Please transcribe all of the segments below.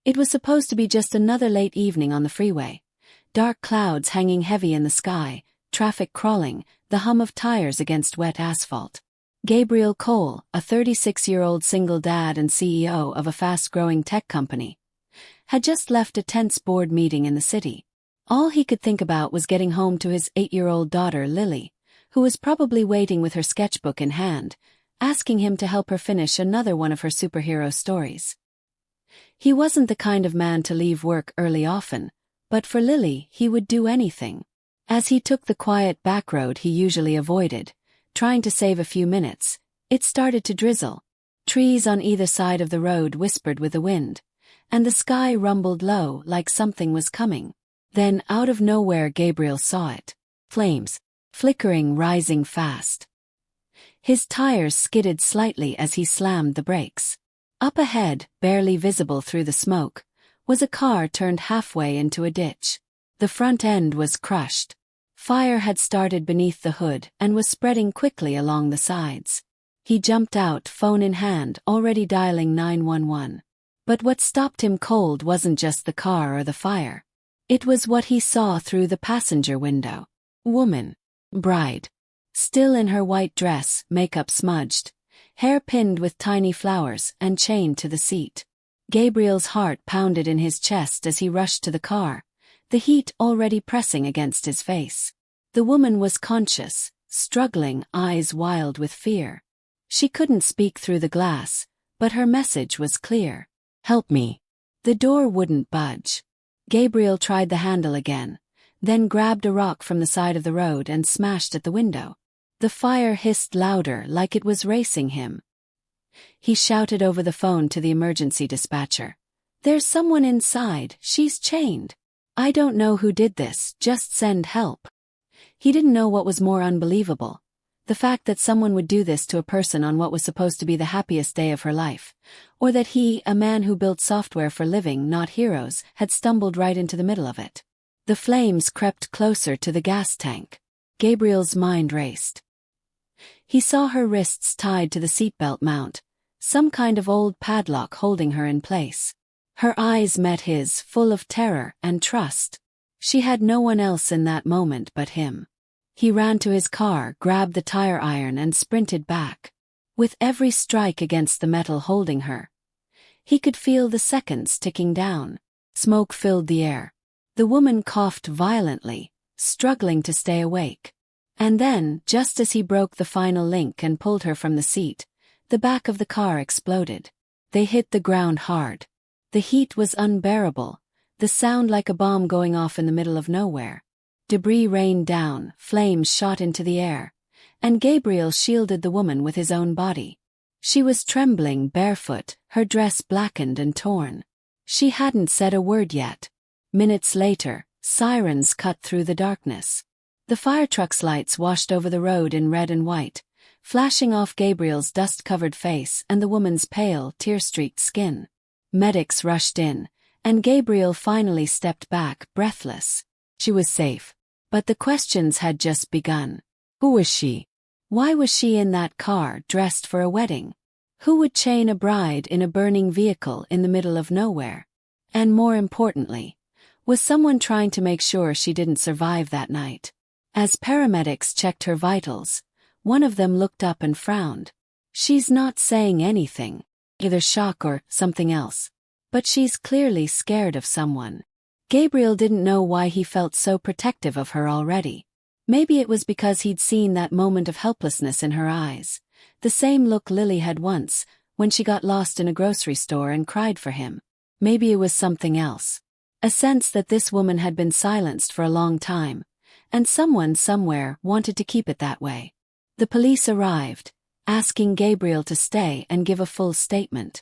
It was supposed to be just another late evening on the freeway. Dark clouds hanging heavy in the sky, traffic crawling, the hum of tires against wet asphalt. Gabriel Cole, a 36-year-old single dad and CEO of a fast-growing tech company, had just left a tense board meeting in the city. All he could think about was getting home to his 8-year-old daughter Lily, who was probably waiting with her sketchbook in hand, asking him to help her finish another one of her superhero stories. He wasn't the kind of man to leave work early often, but for Lily he would do anything. As he took the quiet back road he usually avoided, trying to save a few minutes, it started to drizzle. Trees on either side of the road whispered with the wind, and the sky rumbled low like something was coming. Then, out of nowhere, Gabriel saw it. Flames. Flickering, rising fast. His tires skidded slightly as he slammed the brakes. Up ahead, barely visible through the smoke, was a car turned halfway into a ditch. The front end was crushed. Fire had started beneath the hood and was spreading quickly along the sides. He jumped out, phone in hand, already dialing 911. But what stopped him cold wasn't just the car or the fire. It was what he saw through the passenger window. Woman. Bride. Still in her white dress, makeup smudged, hair pinned with tiny flowers and chained to the seat. Gabriel's heart pounded in his chest as he rushed to the car, the heat already pressing against his face. The woman was conscious, struggling, eyes wild with fear. She couldn't speak through the glass, but her message was clear. Help me. The door wouldn't budge. Gabriel tried the handle again, then grabbed a rock from the side of the road and smashed at the window. The fire hissed louder, like it was racing him. He shouted over the phone to the emergency dispatcher. There's someone inside, she's chained. I don't know who did this, just send help. He didn't know what was more unbelievable. The fact that someone would do this to a person on what was supposed to be the happiest day of her life, or that he, a man who built software for living, not heroes, had stumbled right into the middle of it. The flames crept closer to the gas tank. Gabriel's mind raced. He saw her wrists tied to the seatbelt mount, some kind of old padlock holding her in place. Her eyes met his, full of terror and trust. She had no one else in that moment but him. He ran to his car, grabbed the tire iron and sprinted back. With every strike against the metal holding her, he could feel the seconds ticking down. Smoke filled the air. The woman coughed violently, struggling to stay awake. And then, just as he broke the final link and pulled her from the seat, the back of the car exploded. They hit the ground hard. The heat was unbearable, the sound like a bomb going off in the middle of nowhere. Debris rained down, flames shot into the air, and Gabriel shielded the woman with his own body. She was trembling, barefoot, her dress blackened and torn. She hadn't said a word yet. Minutes later, sirens cut through the darkness. The fire truck's lights washed over the road in red and white, flashing off Gabriel's dust-covered face and the woman's pale, tear-streaked skin. Medics rushed in, and Gabriel finally stepped back, breathless. She was safe. But the questions had just begun. Who was she? Why was she in that car, dressed for a wedding? Who would chain a bride in a burning vehicle in the middle of nowhere? And more importantly, was someone trying to make sure she didn't survive that night? As paramedics checked her vitals, one of them looked up and frowned. She's not saying anything, either shock or something else. But she's clearly scared of someone. Gabriel didn't know why he felt so protective of her already. Maybe it was because he'd seen that moment of helplessness in her eyes, the same look Lily had once, when she got lost in a grocery store and cried for him. Maybe it was something else. A sense that this woman had been silenced for a long time, and someone somewhere wanted to keep it that way. The police arrived, asking Gabriel to stay and give a full statement.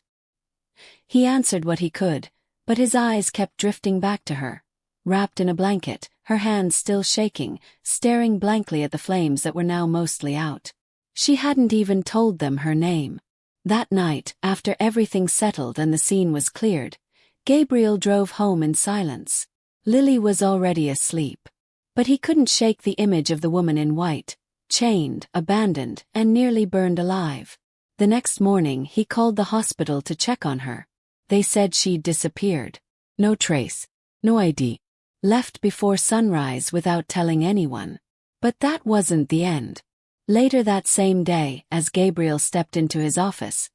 He answered what he could, but his eyes kept drifting back to her. Wrapped in a blanket, her hands still shaking, staring blankly at the flames that were now mostly out. She hadn't even told them her name. That night, after everything settled and the scene was cleared, Gabriel drove home in silence. Lily was already asleep. But he couldn't shake the image of the woman in white, chained, abandoned, and nearly burned alive. The next morning he called the hospital to check on her. They said she'd disappeared. No trace. No ID. Left before sunrise without telling anyone. But that wasn't the end. Later that same day, as Gabriel stepped into his office,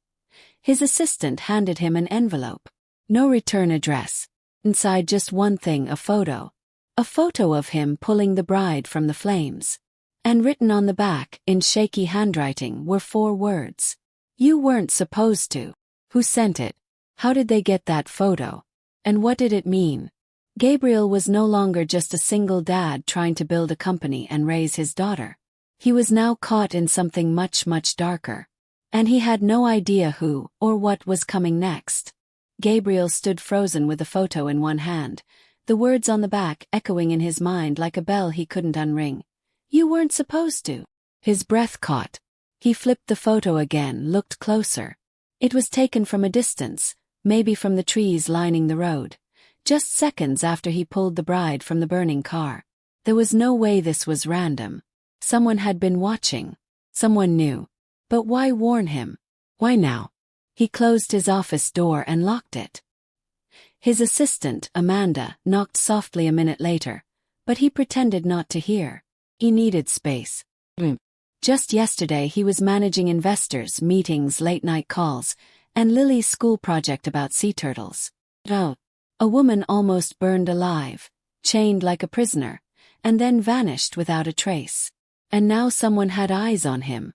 his assistant handed him an envelope. No return address. Inside just one thing, a photo. A photo of him pulling the bride from the flames. And written on the back, in shaky handwriting, were 4 words. You weren't supposed to. Who sent it? How did they get that photo? And what did it mean? Gabriel was no longer just a single dad trying to build a company and raise his daughter. He was now caught in something much, much darker. And he had no idea who or what was coming next. Gabriel stood frozen with the photo in one hand, the words on the back echoing in his mind like a bell he couldn't unring. You weren't supposed to. His breath caught. He flipped the photo again, looked closer. It was taken from a distance, maybe from the trees lining the road, just seconds after he pulled the bride from the burning car. There was no way this was random. Someone had been watching. Someone knew. But why warn him? Why now? He closed his office door and locked it. His assistant, Amanda, knocked softly a minute later, but he pretended not to hear. He needed space. Just yesterday he was managing investors, meetings, late-night calls, and Lily's school project about sea turtles. Oh, a woman almost burned alive, chained like a prisoner, and then vanished without a trace. And now someone had eyes on him.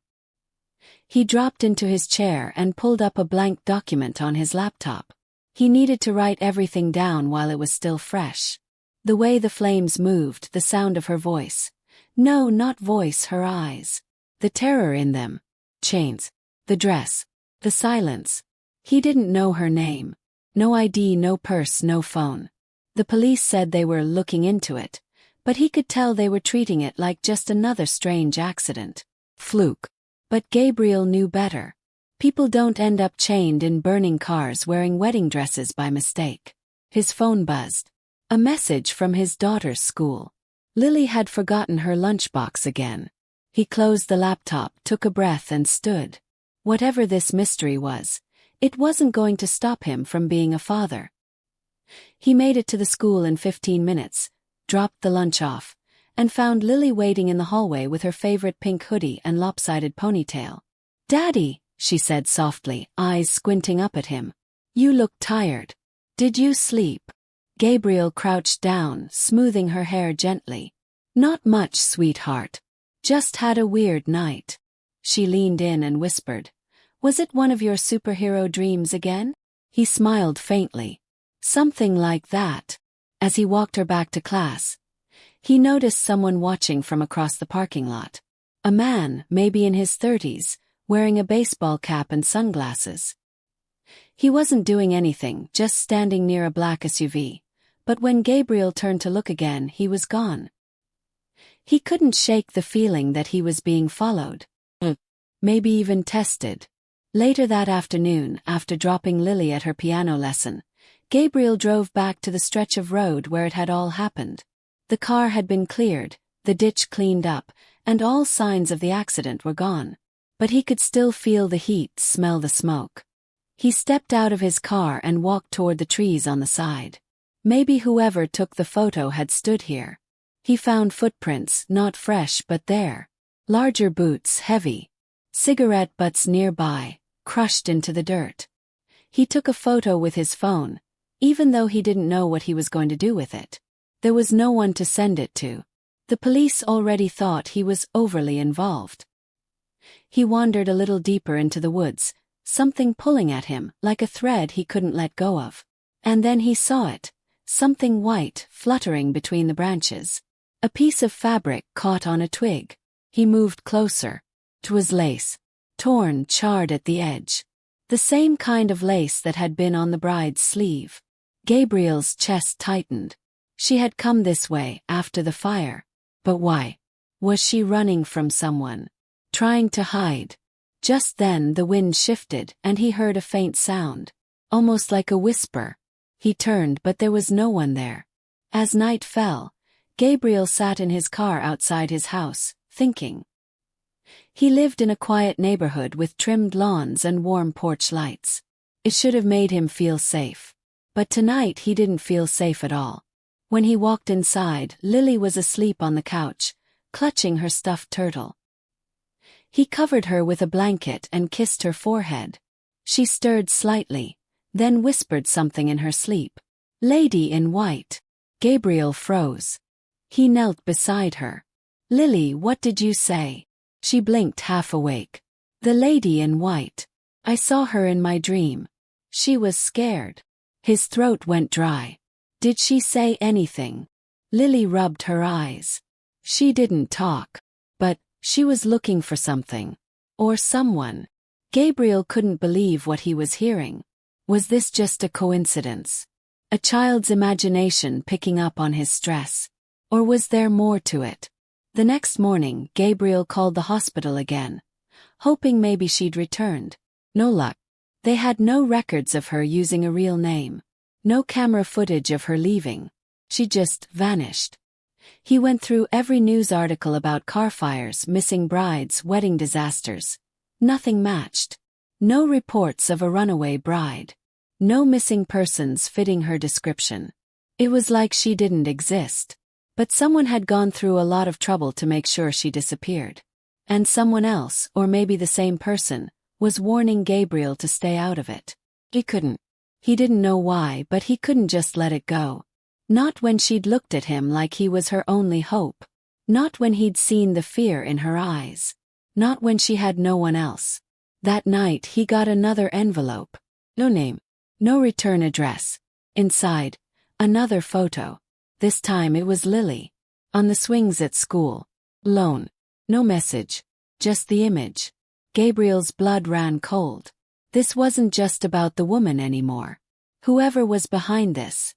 He dropped into his chair and pulled up a blank document on his laptop. He needed to write everything down while it was still fresh. The way the flames moved, the sound of her voice. No, not voice, her eyes. The terror in them. Chains. The dress. The silence. He didn't know her name. No ID, no purse, no phone. The police said they were looking into it, but he could tell they were treating it like just another strange accident. Fluke. But Gabriel knew better. People don't end up chained in burning cars wearing wedding dresses by mistake. His phone buzzed. A message from his daughter's school. Lily had forgotten her lunchbox again. He closed the laptop, took a breath and stood. Whatever this mystery was, it wasn't going to stop him from being a father. He made it to the school in 15 minutes, dropped the lunch off, and found Lily waiting in the hallway with her favorite pink hoodie and lopsided ponytail. "Daddy," she said softly, eyes squinting up at him. "You look tired. Did you sleep?" Gabriel crouched down, smoothing her hair gently. "Not much, sweetheart. Just had a weird night." She leaned in and whispered, "Was it one of your superhero dreams again?" He smiled faintly. "Something like that." As he walked her back to class, he noticed someone watching from across the parking lot. A man, maybe in his 30s, wearing a baseball cap and sunglasses. He wasn't doing anything, just standing near a black SUV, but when Gabriel turned to look again, he was gone. He couldn't shake the feeling that he was being followed. Maybe even tested. Later that afternoon, after dropping Lily at her piano lesson, Gabriel drove back to the stretch of road where it had all happened. The car had been cleared, the ditch cleaned up, and all signs of the accident were gone. But he could still feel the heat, smell the smoke. He stepped out of his car and walked toward the trees on the side. Maybe whoever took the photo had stood here. He found footprints, not fresh but there. Larger boots, heavy. Cigarette butts nearby, crushed into the dirt. He took a photo with his phone, even though he didn't know what he was going to do with it. There was no one to send it to. The police already thought he was overly involved. He wandered a little deeper into the woods, something pulling at him, like a thread he couldn't let go of. And then he saw it, something white fluttering between the branches. A piece of fabric caught on a twig. He moved closer. 'Twas lace. Torn, charred at the edge. The same kind of lace that had been on the bride's sleeve. Gabriel's chest tightened. She had come this way, after the fire. But why? Was she running from someone? Trying to hide? Just then the wind shifted and he heard a faint sound. Almost like a whisper. He turned but there was no one there. As night fell, Gabriel sat in his car outside his house, thinking. He lived in a quiet neighborhood with trimmed lawns and warm porch lights. It should have made him feel safe. But tonight he didn't feel safe at all. When he walked inside, Lily was asleep on the couch, clutching her stuffed turtle. He covered her with a blanket and kissed her forehead. She stirred slightly, then whispered something in her sleep. "Lady in white." Gabriel froze. He knelt beside her. "Lily, what did you say?" She blinked, half awake. "The lady in white. I saw her in my dream." She was scared. His throat went dry. "Did she say anything?" Lily rubbed her eyes. "She didn't talk. But she was looking for something. Or someone." Gabriel couldn't believe what he was hearing. Was this just a coincidence? A child's imagination picking up on his stress? Or was there more to it? The next morning, Gabriel called the hospital again, hoping maybe she'd returned. No luck. They had no records of her using a real name. No camera footage of her leaving. She just vanished. He went through every news article about car fires, missing brides, wedding disasters. Nothing matched. No reports of a runaway bride. No missing persons fitting her description. It was like she didn't exist. But someone had gone through a lot of trouble to make sure she disappeared. And someone else, or maybe the same person, was warning Gabriel to stay out of it. He couldn't. He didn't know why, but he couldn't just let it go. Not when she'd looked at him like he was her only hope. Not when he'd seen the fear in her eyes. Not when she had no one else. That night he got another envelope. No name. No return address. Inside, another photo. This time it was Lily. On the swings at school. Alone. No message. Just the image. Gabriel's blood ran cold. This wasn't just about the woman anymore. Whoever was behind this.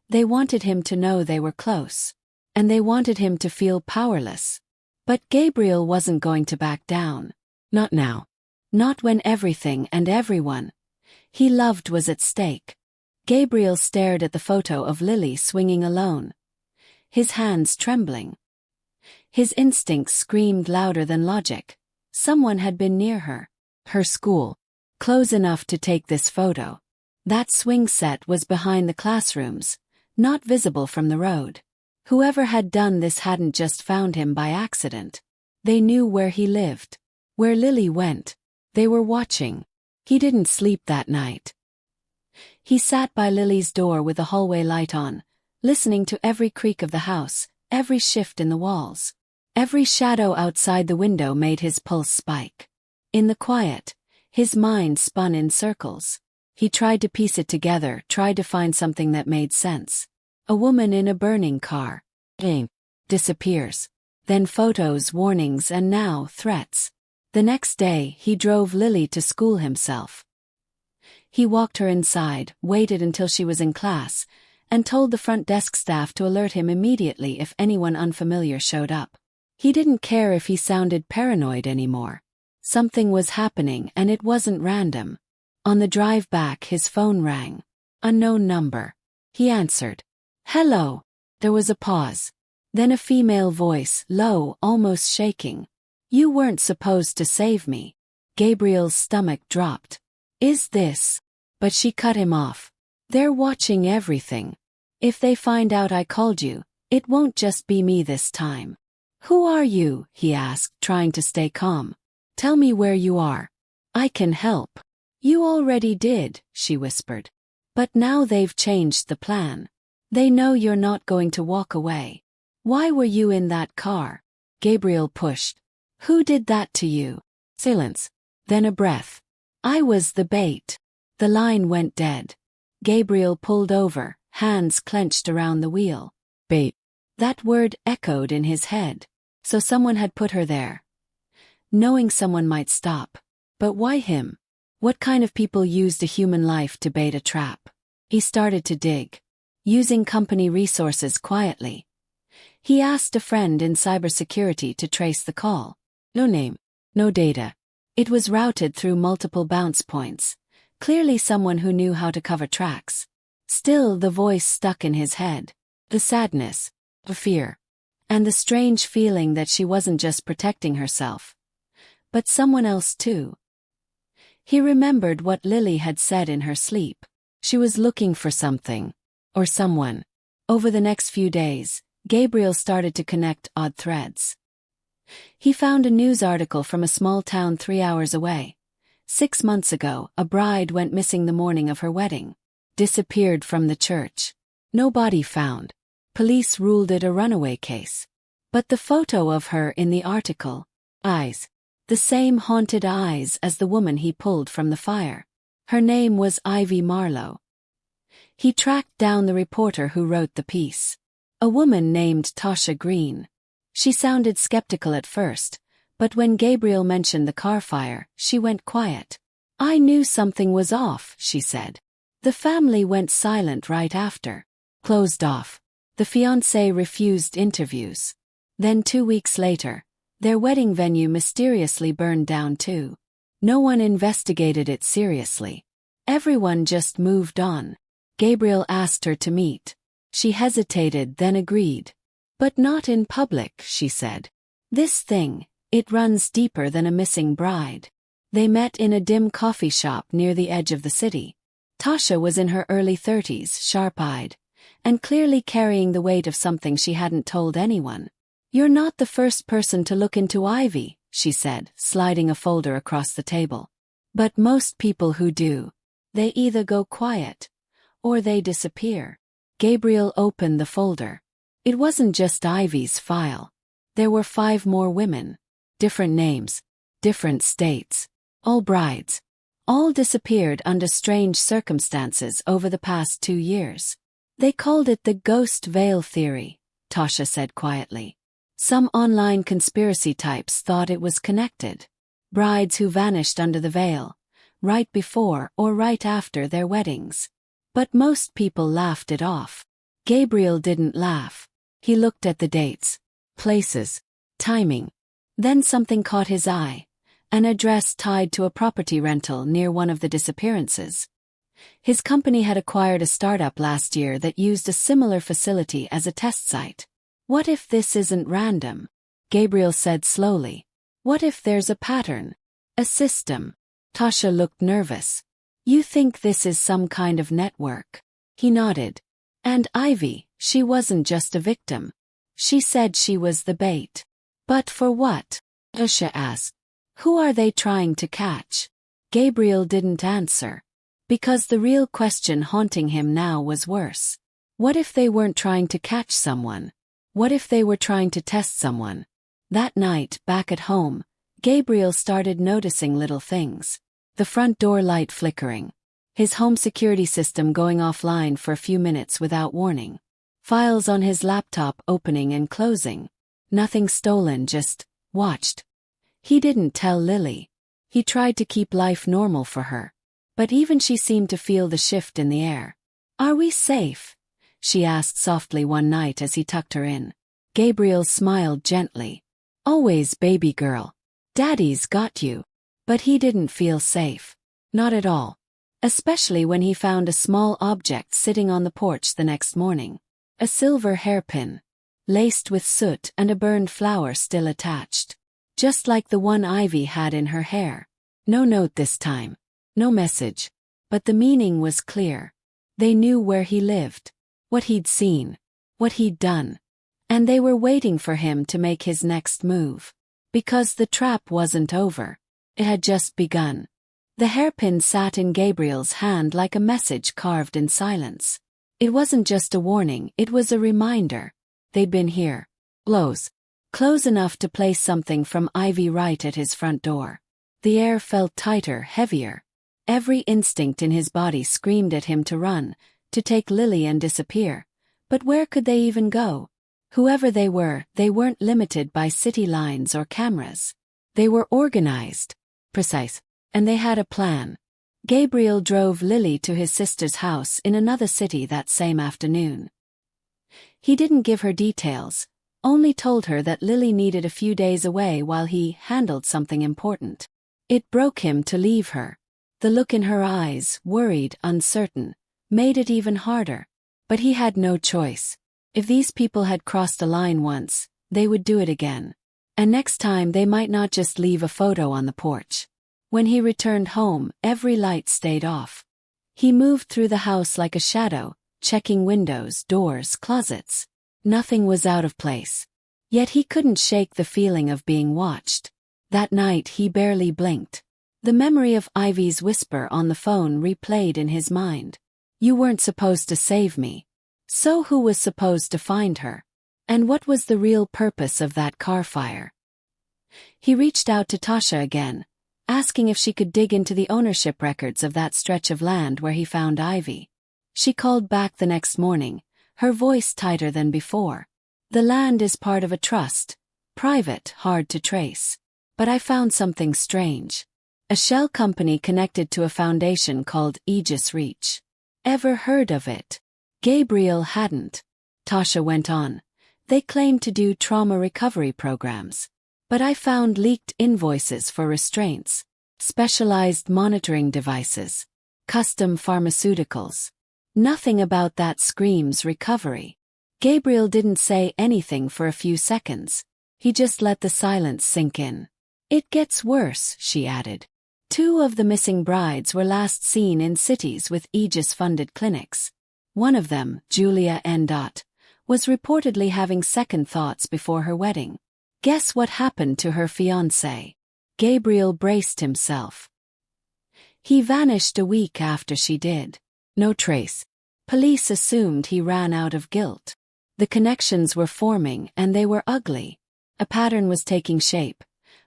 They wanted him to know they were close. And they wanted him to feel powerless. But Gabriel wasn't going to back down. Not now. Not when everything and everyone he loved was at stake. Gabriel stared at the photo of Lily swinging alone. His hands trembling. His instincts screamed louder than logic. Someone had been near her. Her school. Close enough to take this photo. That swing set was behind the classrooms, not visible from the road. Whoever had done this hadn't just found him by accident. They knew where he lived. Where Lily went. They were watching. He didn't sleep that night. He sat by Lily's door with the hallway light on, listening to every creak of the house, every shift in the walls. Every shadow outside the window made his pulse spike. In the quiet, his mind spun in circles. He tried to piece it together, tried to find something that made sense. A woman in a burning car. Disappears. Then photos, warnings, and now threats. The next day, he drove Lily to school himself. He walked her inside, waited until she was in class, and told the front desk staff to alert him immediately if anyone unfamiliar showed up. He didn't care if he sounded paranoid anymore. Something was happening and it wasn't random. On the drive back, his phone rang. Unknown number. He answered. "Hello." There was a pause. Then a female voice, low, almost shaking. "You weren't supposed to save me." Gabriel's stomach dropped. "Is this?" But she cut him off. "They're watching everything. If they find out I called you, it won't just be me this time." "Who are you?" he asked, trying to stay calm. "Tell me where you are. I can help." "You already did," she whispered. "But now they've changed the plan. They know you're not going to walk away. Why were you in that car?" Gabriel pushed. "Who did that to you?" Silence. Then a breath. "I was the bait." The line went dead. Gabriel pulled over, hands clenched around the wheel. Bait. That word echoed in his head. So someone had put her there. Knowing someone might stop. But why him? What kind of people used a human life to bait a trap? He started to dig. Using company resources quietly. He asked a friend in cybersecurity to trace the call. No name. No data. It was routed through multiple bounce points. Clearly someone who knew how to cover tracks. Still the voice stuck in his head. The sadness. The fear. And the strange feeling that she wasn't just protecting herself. But someone else too. He remembered what Lily had said in her sleep. She was looking for something. Or someone. Over the next few days, Gabriel started to connect odd threads. He found a news article from a small town 3 hours away. 6 months ago, a bride went missing the morning of her wedding. Disappeared from the church. No body found. Police ruled it a runaway case. But the photo of her in the article. Eyes. The same haunted eyes as the woman he pulled from the fire. Her name was Ivy Marlowe. He tracked down the reporter who wrote the piece. A woman named Tasha Green. She sounded skeptical at first, but when Gabriel mentioned the car fire, she went quiet. I knew something was off, she said. The family went silent right after. Closed off. The fiancé refused interviews. Then 2 weeks later, their wedding venue mysteriously burned down too. No one investigated it seriously. Everyone just moved on. Gabriel asked her to meet. She hesitated, then agreed. But not in public, she said. This thing, it runs deeper than a missing bride. They met in a dim coffee shop near the edge of the city. Tasha was in her early 30s, sharp-eyed, and clearly carrying the weight of something she hadn't told anyone. You're not the first person to look into Ivy, she said, sliding a folder across the table. But most people who do, they either go quiet, or they disappear. Gabriel opened the folder. It wasn't just Ivy's file. There were 5 more women. Different names. Different states. All brides. All disappeared under strange circumstances over the past 2 years. They called it the ghost veil theory, Tasha said quietly. Some online conspiracy types thought it was connected. Brides who vanished under the veil, right before or right after their weddings. But most people laughed it off. Gabriel didn't laugh. He looked at the dates, places, timing. Then something caught his eye. An address tied to a property rental near one of the disappearances. His company had acquired a startup last year that used a similar facility as a test site. What if this isn't random? Gabriel said slowly. What if there's a pattern? A system? Tasha looked nervous. You think this is some kind of network? He nodded. And Ivy, she wasn't just a victim. She said she was the bait. But for what? Tasha asked. Who are they trying to catch? Gabriel didn't answer. Because the real question haunting him now was worse. What if they weren't trying to catch someone? What if they were trying to test someone? That night, back at home, Gabriel started noticing little things. The front door light flickering. His home security system going offline for a few minutes without warning. Files on his laptop opening and closing. Nothing stolen, just watched. He didn't tell Lily. He tried to keep life normal for her. But even she seemed to feel the shift in the air. Are we safe? She asked softly one night as he tucked her in. Gabriel smiled gently. Always, baby girl. Daddy's got you. But he didn't feel safe. Not at all. Especially when he found a small object sitting on the porch the next morning. A silver hairpin. Laced with soot and a burned flower still attached. Just like the one Ivy had in her hair. No note this time. No message. But the meaning was clear. They knew where he lived. What he'd seen. What he'd done. And they were waiting for him to make his next move. Because the trap wasn't over. It had just begun. The hairpin sat in Gabriel's hand like a message carved in silence. It wasn't just a warning, it was a reminder. They'd been here. Close enough to place something from Ivy right at his front door. The air felt tighter, heavier. Every instinct in his body screamed at him to run, to take Lily and disappear. But where could they even go? Whoever they weren't limited by city lines or cameras. They were organized, precise, and they had a plan. Gabriel drove Lily to his sister's house in another city that same afternoon. He didn't give her details, only told her that Lily needed a few days away while he handled something important. It broke him to leave her. The look in her eyes, worried, uncertain, made it even harder. But he had no choice. If these people had crossed a line once, they would do it again. And next time they might not just leave a photo on the porch. When he returned home, every light stayed off. He moved through the house like a shadow, checking windows, doors, closets. Nothing was out of place. Yet he couldn't shake the feeling of being watched. That night he barely blinked. The memory of Ivy's whisper on the phone replayed in his mind. You weren't supposed to save me. So who was supposed to find her? And what was the real purpose of that car fire? He reached out to Tasha again, asking if she could dig into the ownership records of that stretch of land where he found Ivy. She called back the next morning, her voice tighter than before. The land is part of a trust. Private, hard to trace. But I found something strange. A shell company connected to a foundation called Aegis Reach. Ever heard of it? Gabriel hadn't. Tasha went on. They claim to do trauma recovery programs. But I found leaked invoices for restraints, specialized monitoring devices, custom pharmaceuticals. Nothing about that screams recovery. Gabriel didn't say anything for a few seconds. He just let the silence sink in. It gets worse, she added. 2 of the missing brides were last seen in cities with Aegis-funded clinics. One of them, Julia N. was reportedly having second thoughts before her wedding. Guess what happened to her fiancé? Gabriel braced himself. He vanished a week after she did. No trace. Police assumed he ran out of guilt. The connections were forming and they were ugly. A pattern was taking shape.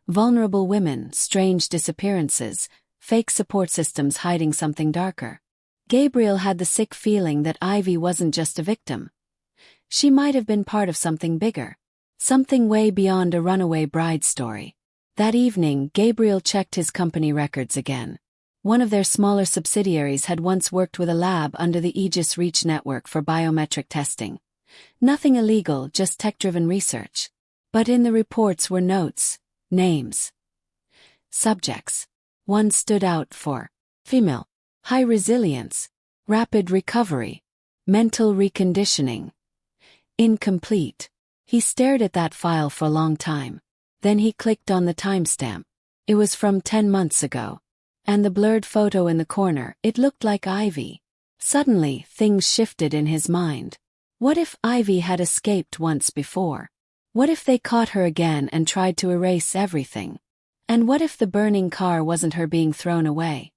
Vulnerable women, strange disappearances, fake support systems hiding something darker. Gabriel had the sick feeling that Ivy wasn't just a victim. She might have been part of something bigger. Something way beyond a runaway bride story. That evening, Gabriel checked his company records again. One of their smaller subsidiaries had once worked with a lab under the Aegis Reach network for biometric testing. Nothing illegal, just tech-driven research. But in the reports were notes. Names. Subjects. One stood out for female, high resilience, rapid recovery, mental reconditioning. Incomplete. He stared at that file for a long time. Then he clicked on the timestamp. It was from 10 months ago. And the blurred photo in the corner, it looked like Ivy. Suddenly, things shifted in his mind. What if Ivy had escaped once before? What if they caught her again and tried to erase everything? And what if the burning car wasn't her being thrown away,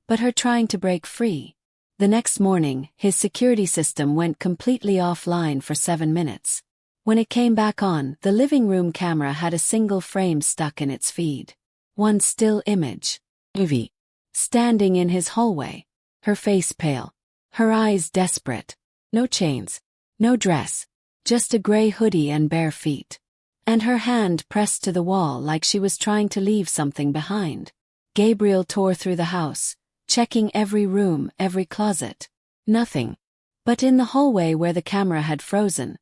but her trying to break free? The next morning, his security system went completely offline for 7 minutes. When it came back on, the living room camera had a single frame stuck in its feed. One still image. Ivy. Standing in his hallway. Her face pale. Her eyes desperate. No chains. No dress. Just a gray hoodie and bare feet. And her hand pressed to the wall like she was trying to leave something behind. Gabriel tore through the house, checking every room, every closet. Nothing. But in the hallway where the camera had frozen,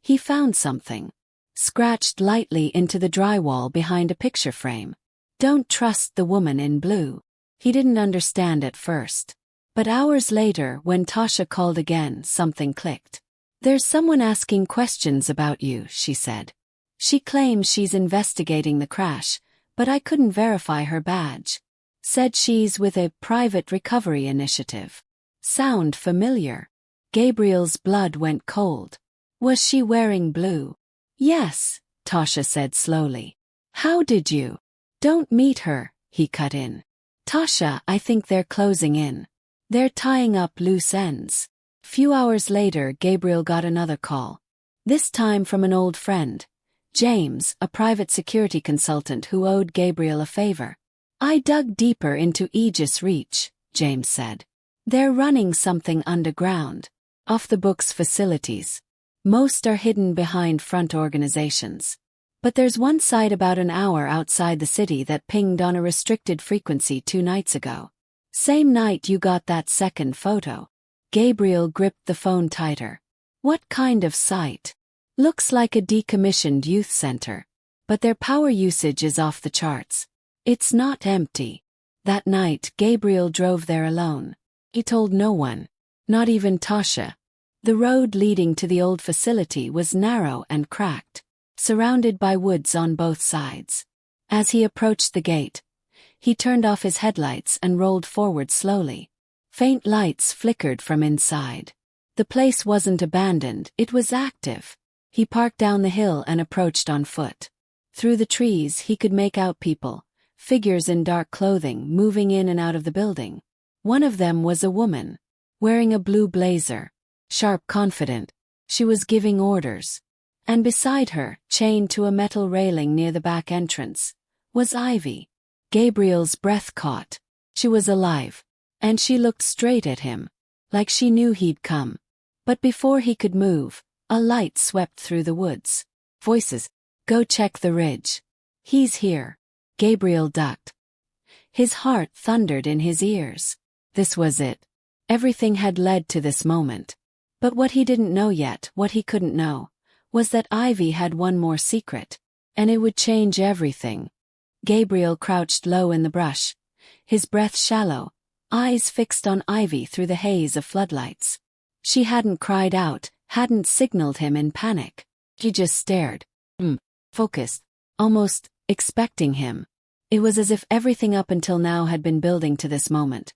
he found something. Scratched lightly into the drywall behind a picture frame. Don't trust the woman in blue. He didn't understand at first. But hours later, when Tasha called again, something clicked. There's someone asking questions about you, she said. She claims she's investigating the crash, but I couldn't verify her badge. Said she's with a private recovery initiative. Sound familiar? Gabriel's blood went cold. Was she wearing blue? Yes, Tasha said slowly. How did you? Don't meet her, he cut in. Tasha, I think they're closing in. They're tying up loose ends. Few hours later, Gabriel got another call. This time from an old friend. James, a private security consultant who owed Gabriel a favor. I dug deeper into Aegis Reach, James said. They're running something underground. Off-the-books facilities. Most are hidden behind front organizations. But there's one site about an hour outside the city that pinged on a restricted frequency 2 nights ago. Same night you got that second photo. Gabriel gripped the phone tighter. What kind of site? Looks like a decommissioned youth center. But their power usage is off the charts. It's not empty. That night, Gabriel drove there alone. He told no one. Not even Tasha. The road leading to the old facility was narrow and cracked, surrounded by woods on both sides. As he approached the gate, He turned off his headlights and rolled forward slowly. Faint lights flickered from inside. The place wasn't abandoned, it was active. He parked down the hill and approached on foot. Through the trees he could make out people, figures in dark clothing moving in and out of the building. One of them was a woman, wearing a blue blazer. Sharp, confident. She was giving orders. And beside her, chained to a metal railing near the back entrance, was Ivy. Gabriel's breath caught. She was alive. And she looked straight at him, like she knew he'd come. But before he could move, a light swept through the woods. Voices. Go check the ridge. He's here. Gabriel ducked. His heart thundered in his ears. This was it. Everything had led to this moment. But what he didn't know yet, what he couldn't know, was that Ivy had one more secret. And it would change everything. Gabriel crouched low in the brush, his breath shallow, eyes fixed on Ivy through the haze of floodlights. She hadn't cried out, hadn't signaled him in panic. She just stared. Focused. Almost expecting him. It was as if everything up until now had been building to this moment.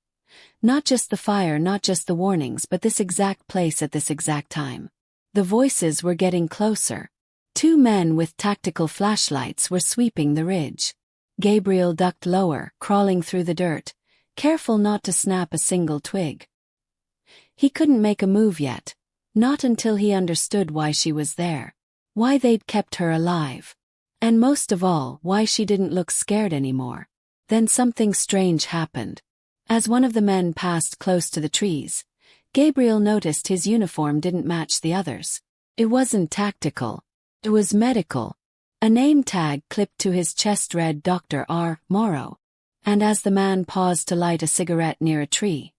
Not just the fire, not just the warnings, but this exact place at this exact time. The voices were getting closer. 2 men with tactical flashlights were sweeping the ridge. Gabriel ducked lower, crawling through the dirt, careful not to snap a single twig. He couldn't make a move yet, not until he understood why she was there, why they'd kept her alive, and most of all, why she didn't look scared anymore. Then something strange happened. As one of the men passed close to the trees, Gabriel noticed his uniform didn't match the others. It wasn't tactical. It was medical. A name tag clipped to his chest read Dr. R. Morrow. And as the man paused to light a cigarette near a tree,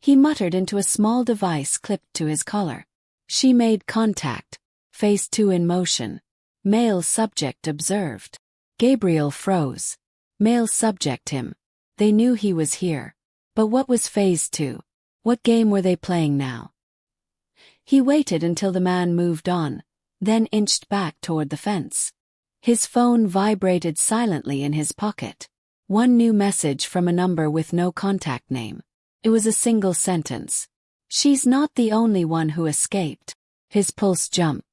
he muttered into a small device clipped to his collar. She made contact. Phase 2 in motion. Male subject observed. Gabriel froze. Male subject him. They knew he was here. But what was phase 2? What game were they playing now? He waited until the man moved on, then inched back toward the fence. His phone vibrated silently in his pocket. One new message from a number with no contact name. It was a single sentence. She's not the only one who escaped. His pulse jumped.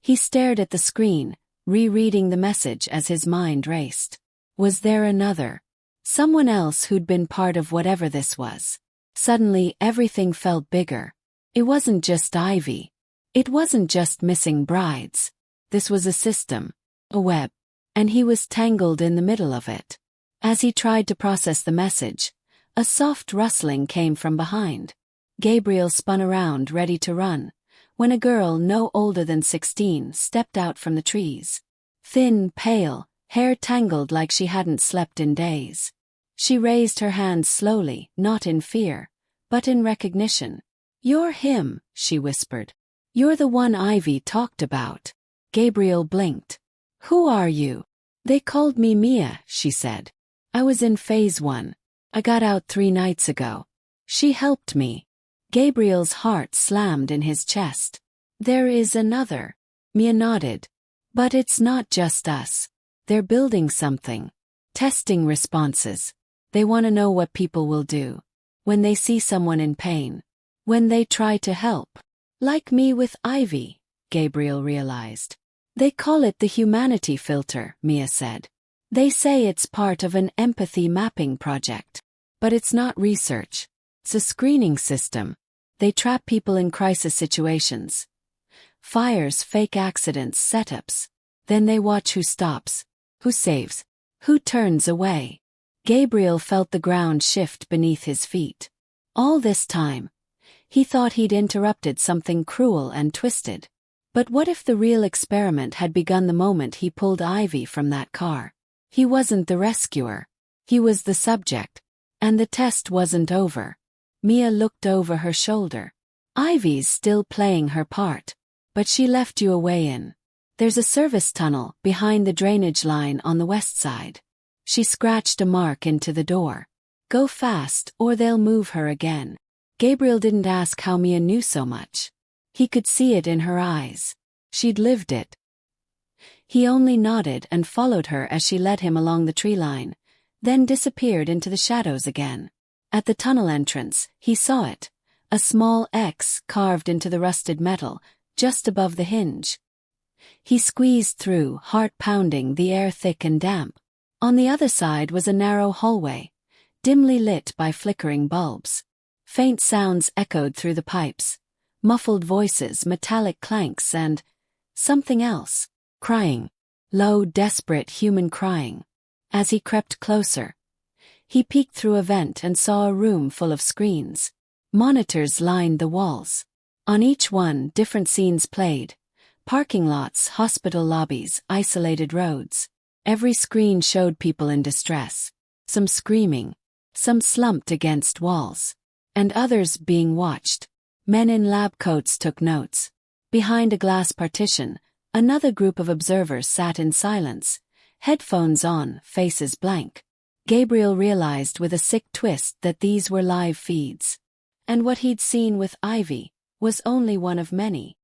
He stared at the screen, rereading the message as his mind raced. Was there another? Someone else who'd been part of whatever this was. Suddenly everything felt bigger. It wasn't just Ivy. It wasn't just missing brides. This was a system. A web. And he was tangled in the middle of it. As he tried to process the message, a soft rustling came from behind. Gabriel spun around, ready to run, when a girl no older than 16 stepped out from the trees. Thin, pale, hair tangled like she hadn't slept in days. She raised her hands slowly, not in fear, but in recognition. "You're him," she whispered. "You're the one Ivy talked about." Gabriel blinked. "Who are you?" "They called me Mia," she said. "I was in phase 1. I got out 3 nights ago. She helped me." Gabriel's heart slammed in his chest. "There is another." Mia nodded. "But it's not just us. They're building something. Testing responses. They want to know what people will do when they see someone in pain, when they try to help. Like me with Ivy," Gabriel realized. "They call it the humanity filter," Mia said. "They say it's part of an empathy mapping project. But it's not research. It's a screening system. They trap people in crisis situations. Fires, fake accidents, setups. Then they watch who stops, who saves, who turns away." Gabriel felt the ground shift beneath his feet. All this time, he thought he'd interrupted something cruel and twisted. But what if the real experiment had begun the moment he pulled Ivy from that car? He wasn't the rescuer. He was the subject. And the test wasn't over. Mia looked over her shoulder. "Ivy's still playing her part. But she left you a way in. There's a service tunnel behind the drainage line on the west side." She scratched a mark into the door. "Go fast or they'll move her again." Gabriel didn't ask how Mia knew so much. He could see it in her eyes. She'd lived it. He only nodded and followed her as she led him along the tree line, then disappeared into the shadows again. At the tunnel entrance, he saw it, a small X carved into the rusted metal, just above the hinge. He squeezed through, heart pounding, the air thick and damp. On the other side was a narrow hallway, dimly lit by flickering bulbs. Faint sounds echoed through the pipes, muffled voices, metallic clanks, and something else. Crying. Low, desperate human crying. As he crept closer, he peeked through a vent and saw a room full of screens. Monitors lined the walls. On each one, different scenes played. Parking lots, hospital lobbies, isolated roads. Every screen showed people in distress. Some screaming, some slumped against walls, and others being watched. Men in lab coats took notes. Behind a glass partition, another group of observers sat in silence, headphones on, faces blank. Gabriel realized with a sick twist that these were live feeds. And what he'd seen with Ivy was only one of many.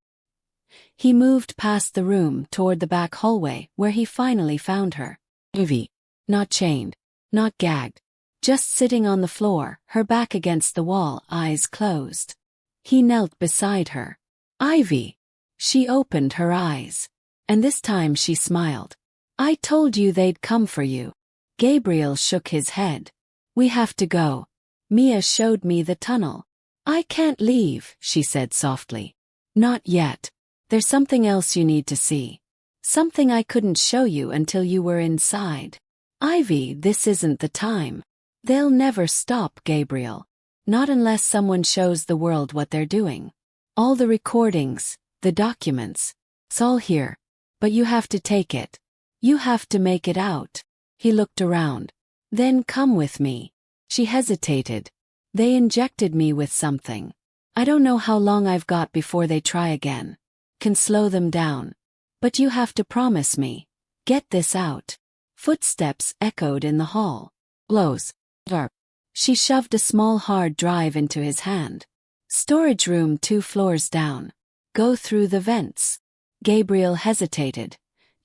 He moved past the room toward the back hallway where he finally found her. Ivy. Not chained. Not gagged. Just sitting on the floor, her back against the wall, eyes closed. He knelt beside her. Ivy. She opened her eyes. And this time she smiled. I told you they'd come for you. Gabriel shook his head. We have to go. Mia showed me the tunnel. I can't leave, she said softly. Not yet. There's something else you need to see. Something I couldn't show you until you were inside. Ivy, this isn't the time. They'll never stop, Gabriel. Not unless someone shows the world what they're doing. All the recordings, the documents, it's all here. But you have to take it. You have to make it out. He looked around. Then come with me. She hesitated. They injected me with something. I don't know how long I've got before they try again. Can slow them down. But you have to promise me. Get this out. Footsteps echoed in the hall. Blows. Dark. She shoved a small hard drive into his hand. Storage room 2 floors down. Go through the vents. Gabriel hesitated.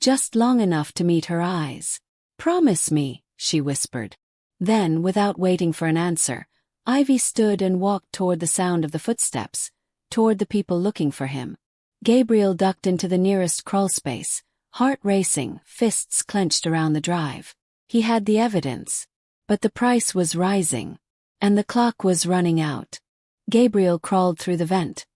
Just long enough to meet her eyes. Promise me, she whispered. Then, without waiting for an answer, Ivy stood and walked toward the sound of the footsteps, toward the people looking for him. Gabriel ducked into the nearest crawlspace, heart racing, fists clenched around the drive. He had the evidence. But the price was rising. And the clock was running out. Gabriel crawled through the vent.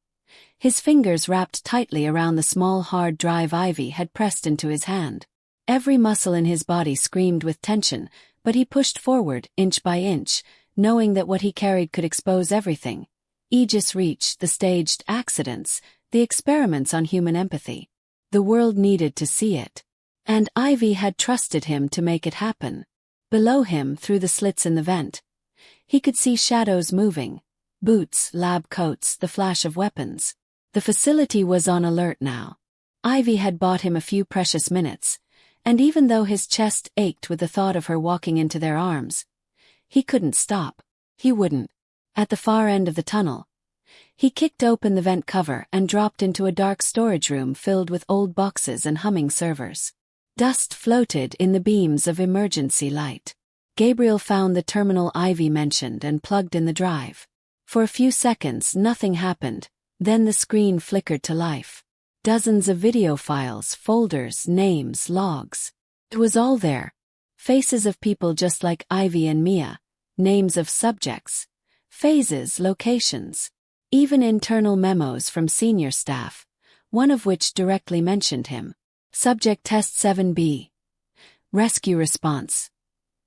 His fingers wrapped tightly around the small hard drive Ivy had pressed into his hand. Every muscle in his body screamed with tension, but he pushed forward, inch by inch, knowing that what he carried could expose everything. Aegis reach, the staged accidents, the experiments on human empathy. The world needed to see it. And Ivy had trusted him to make it happen. Below him, through the slits in the vent, he could see shadows moving. Boots, lab coats, the flash of weapons. The facility was on alert now. Ivy had bought him a few precious minutes, and even though his chest ached with the thought of her walking into their arms, he couldn't stop. He wouldn't. At the far end of the tunnel, he kicked open the vent cover and dropped into a dark storage room filled with old boxes and humming servers. Dust floated in the beams of emergency light. Gabriel found the terminal Ivy mentioned and plugged in the drive. For a few seconds nothing happened, then the screen flickered to life. Dozens of video files, folders, names, logs. It was all there. Faces of people just like Ivy and Mia, names of subjects, phases, locations. Even internal memos from senior staff, one of which directly mentioned him. Subject Test 7B. Rescue Response.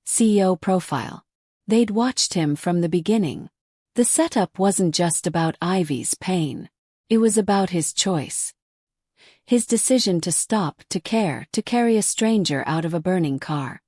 CEO Profile. They'd watched him from the beginning. The setup wasn't just about Ivy's pain. It was about his choice. His decision to stop, to care, to carry a stranger out of a burning car.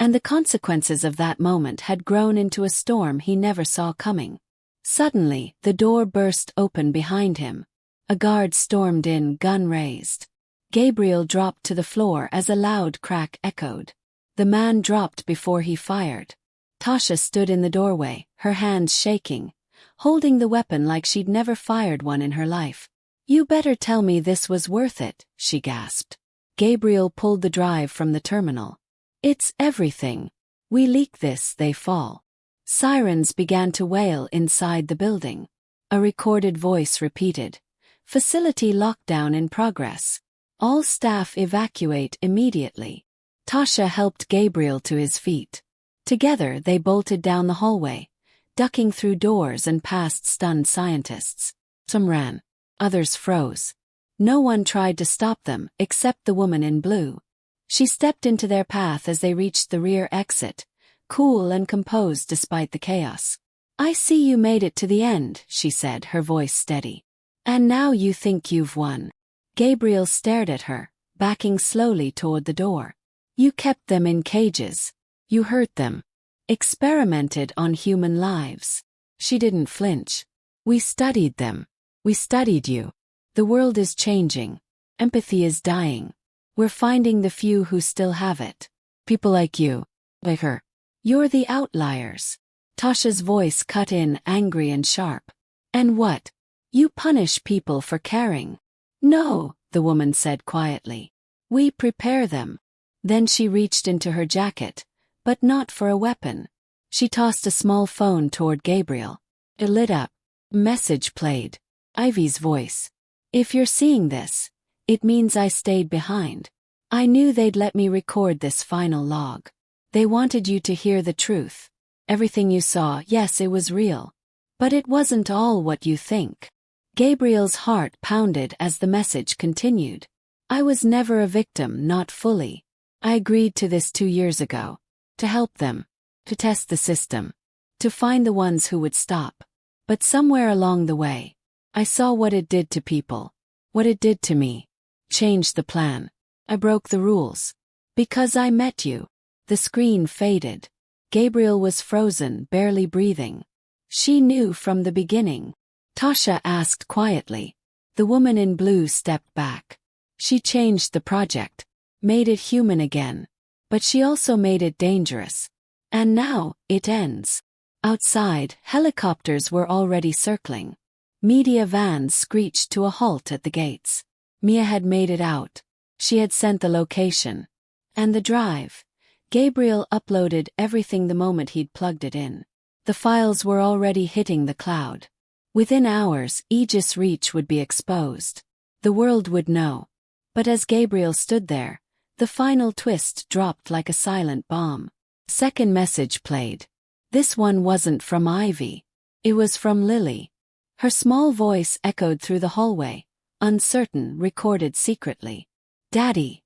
And the consequences of that moment had grown into a storm he never saw coming. Suddenly, the door burst open behind him. A guard stormed in, gun raised. Gabriel dropped to the floor as a loud crack echoed. The man dropped before he fired. Tasha stood in the doorway, her hands shaking, holding the weapon like she'd never fired one in her life. You better tell me this was worth it, she gasped. Gabriel pulled the drive from the terminal. It's everything. We leak this, they fall. Sirens began to wail inside the building. A recorded voice repeated, "Facility lockdown in progress. All staff evacuate immediately." Tasha helped Gabriel to his feet. Together they bolted down the hallway, ducking through doors and past stunned scientists. Some ran. Others froze. No one tried to stop them except the woman in blue. She stepped into their path as they reached the rear exit, cool and composed despite the chaos. "I see you made it to the end," she said, her voice steady. "And now you think you've won." Gabriel stared at her, backing slowly toward the door. "You kept them in cages. You hurt them. Experimented on human lives." She didn't flinch. "We studied them. We studied you. The world is changing. Empathy is dying. We're finding the few who still have it. People like you. Like her. You're the outliers." Tasha's voice cut in, angry and sharp. "And what? You punish people for caring." "No," the woman said quietly. "We prepare them." Then she reached into her jacket, but not for a weapon. She tossed a small phone toward Gabriel. It lit up. Message played. Ivy's voice. "If you're seeing this, it means I stayed behind. I knew they'd let me record this final log. They wanted you to hear the truth. Everything you saw, yes, it was real. But it wasn't all what you think." Gabriel's heart pounded as the message continued. "I was never a victim, not fully. I agreed to this 2 years ago. To help them. To test the system. To find the ones who would stop. But somewhere along the way, I saw what it did to people. What it did to me. Changed the plan. I broke the rules. Because I met you." The screen faded. Gabriel was frozen, barely breathing. She knew from the beginning. Tasha asked quietly. The woman in blue stepped back. "She changed the project. Made it human again. But she also made it dangerous. And now, it ends." Outside, helicopters were already circling. Media vans screeched to a halt at the gates. Mia had made it out. She had sent the location. And the drive. Gabriel uploaded everything the moment he'd plugged it in. The files were already hitting the cloud. Within hours, Aegis Reach would be exposed. The world would know. But as Gabriel stood there, the final twist dropped like a silent bomb. Second message played. This one wasn't from Ivy. It was from Lily. Her small voice echoed through the hallway, uncertain, recorded secretly. "Daddy.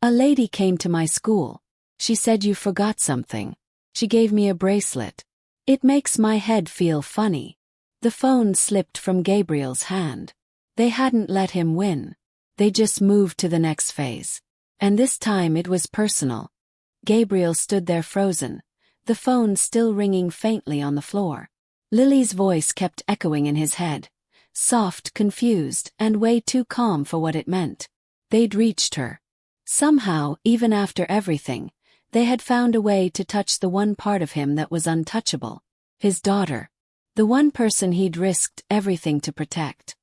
A lady came to my school. She said you forgot something. She gave me a bracelet. It makes my head feel funny." The phone slipped from Gabriel's hand. They hadn't let him win. They just moved to the next phase. And this time it was personal. Gabriel stood there frozen, the phone still ringing faintly on the floor. Lily's voice kept echoing in his head, soft, confused, and way too calm for what it meant. They'd reached her. Somehow, even after everything, they had found a way to touch the one part of him that was untouchable. His daughter. The one person he'd risked everything to protect.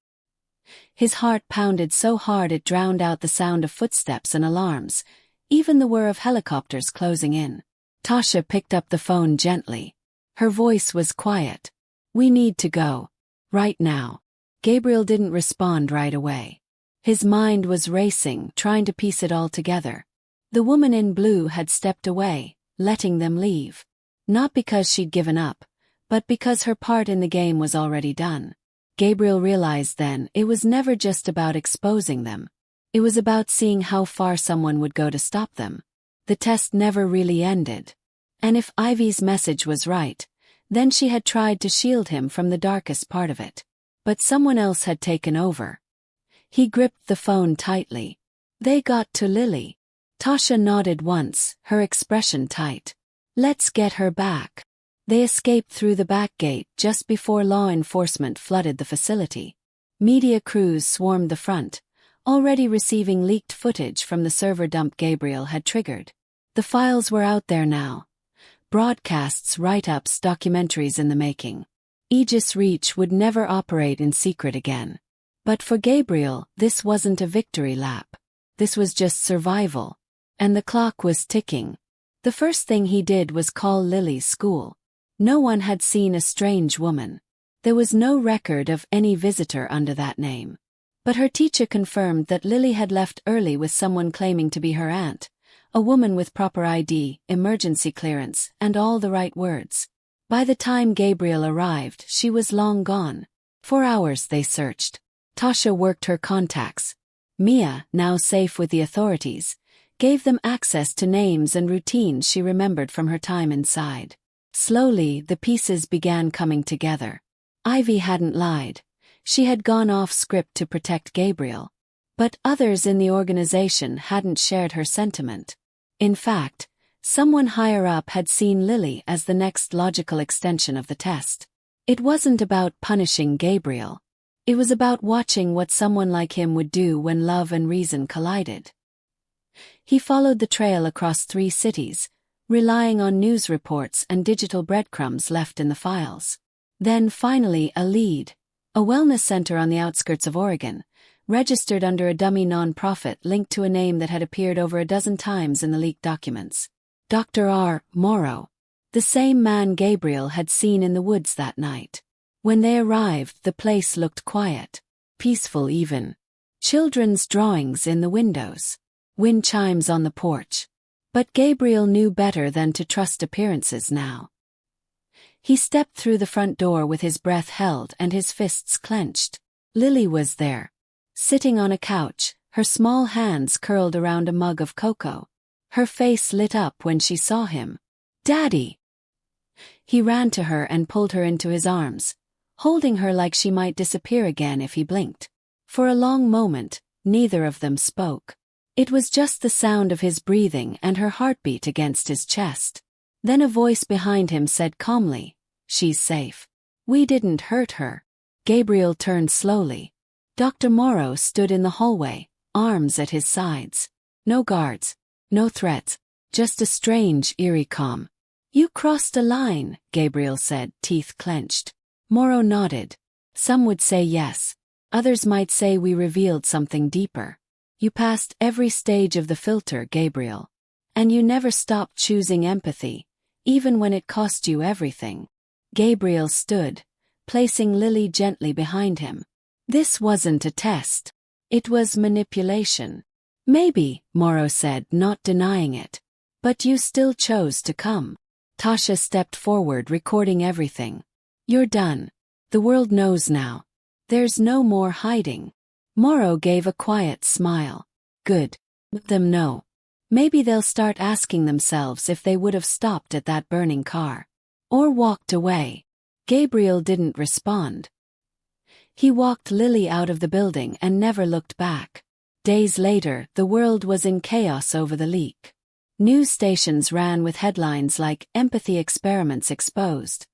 His heart pounded so hard it drowned out the sound of footsteps and alarms, even the whir of helicopters closing in. Tasha picked up the phone gently. Her voice was quiet. "We need to go. Right now." Gabriel didn't respond right away. His mind was racing, trying to piece it all together. The woman in blue had stepped away, letting them leave. Not because she'd given up, but because her part in the game was already done. Gabriel realized then it was never just about exposing them. It was about seeing how far someone would go to stop them. The test never really ended. And if Ivy's message was right, then she had tried to shield him from the darkest part of it. But someone else had taken over. He gripped the phone tightly. They got to Lily. Tasha nodded once, her expression tight. "Let's get her back." They escaped through the back gate just before law enforcement flooded the facility. Media crews swarmed the front, already receiving leaked footage from the server dump Gabriel had triggered. The files were out there now. Broadcasts, write-ups, documentaries in the making. Aegis Reach would never operate in secret again. But for Gabriel, this wasn't a victory lap. This was just survival. And the clock was ticking. The first thing he did was call Lily's school. No one had seen a strange woman. There was no record of any visitor under that name. But her teacher confirmed that Lily had left early with someone claiming to be her aunt, a woman with proper ID, emergency clearance, and all the right words. By the time Gabriel arrived, she was long gone. For hours they searched. Tasha worked her contacts. Mia, now safe with the authorities, gave them access to names and routines she remembered from her time inside. Slowly, the pieces began coming together. Ivy hadn't lied. She had gone off script to protect Gabriel. But others in the organization hadn't shared her sentiment. In fact, someone higher up had seen Lily as the next logical extension of the test. It wasn't about punishing Gabriel. It was about watching what someone like him would do when love and reason collided. He followed the trail across 3 cities, relying on news reports and digital breadcrumbs left in the files. Then finally a lead, a wellness center on the outskirts of Oregon, registered under a dummy non-profit linked to a name that had appeared over a dozen times in the leaked documents. Dr. R. Morrow, the same man Gabriel had seen in the woods that night. When they arrived, the place looked quiet, peaceful even. Children's drawings in the windows. Wind chimes on the porch. But Gabriel knew better than to trust appearances now. He stepped through the front door with his breath held and his fists clenched. Lily was there, sitting on a couch, her small hands curled around a mug of cocoa. Her face lit up when she saw him. "Daddy!" He ran to her and pulled her into his arms, holding her like she might disappear again if he blinked. For a long moment, neither of them spoke. It was just the sound of his breathing and her heartbeat against his chest. Then a voice behind him said calmly, "She's safe. We didn't hurt her." Gabriel turned slowly. Dr. Morrow stood in the hallway, arms at his sides. No guards, no threats, just a strange, eerie calm. "You crossed a line," Gabriel said, teeth clenched. Morrow nodded. "Some would say yes. Others might say we revealed something deeper. You passed every stage of the filter, Gabriel. And you never stopped choosing empathy, even when it cost you everything." Gabriel stood, placing Lily gently behind him. This wasn't a test. It was manipulation. "Maybe," Morrow said, not denying it. "But you still chose to come." Tasha stepped forward, recording everything. "You're done. The world knows now. There's no more hiding." Morrow gave a quiet smile. "Good. Let them know. Maybe they'll start asking themselves if they would have stopped at that burning car. Or walked away." Gabriel didn't respond. He walked Lily out of the building and never looked back. Days later, the world was in chaos over the leak. News stations ran with headlines like "Empathy Experiments Exposed"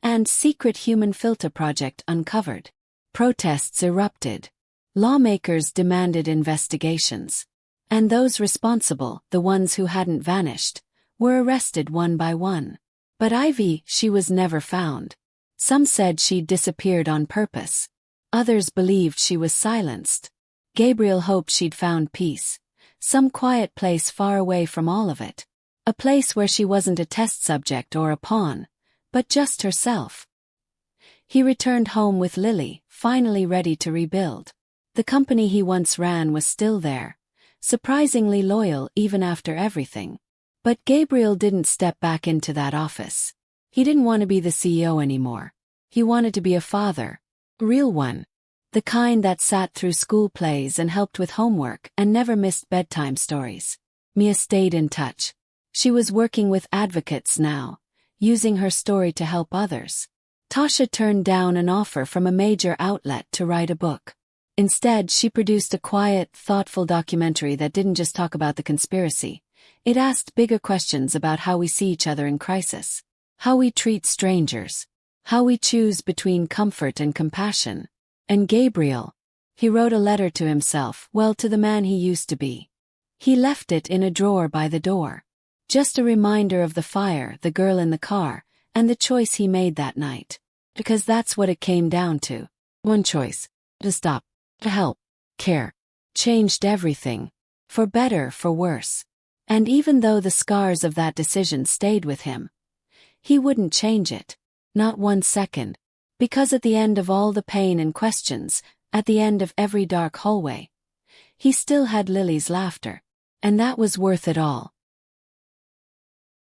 and "Secret Human Filter Project Uncovered." Protests erupted. Lawmakers demanded investigations. And those responsible, the ones who hadn't vanished, were arrested one by one. But Ivy, she was never found. Some said she'd disappeared on purpose. Others believed she was silenced. Gabriel hoped she'd found peace. Some quiet place far away from all of it. A place where she wasn't a test subject or a pawn, but just herself. He returned home with Lily, finally ready to rebuild. The company he once ran was still there, surprisingly loyal even after everything. But Gabriel didn't step back into that office. He didn't want to be the CEO anymore. He wanted to be a father. A real one. The kind that sat through school plays and helped with homework and never missed bedtime stories. Mia stayed in touch. She was working with advocates now, using her story to help others. Tasha turned down an offer from a major outlet to write a book. Instead, she produced a quiet, thoughtful documentary that didn't just talk about the conspiracy. It asked bigger questions about how we see each other in crisis, how we treat strangers, how we choose between comfort and compassion. And Gabriel, he wrote a letter to himself, well, to the man he used to be. He left it in a drawer by the door. Just a reminder of the fire, the girl in the car, and the choice he made that night. Because that's what it came down to. One choice. To stop. To help. Care. Changed everything. For better, for worse. And even though the scars of that decision stayed with him, he wouldn't change it. Not 1 second. Because at the end of all the pain and questions, at the end of every dark hallway, he still had Lily's laughter. And that was worth it all.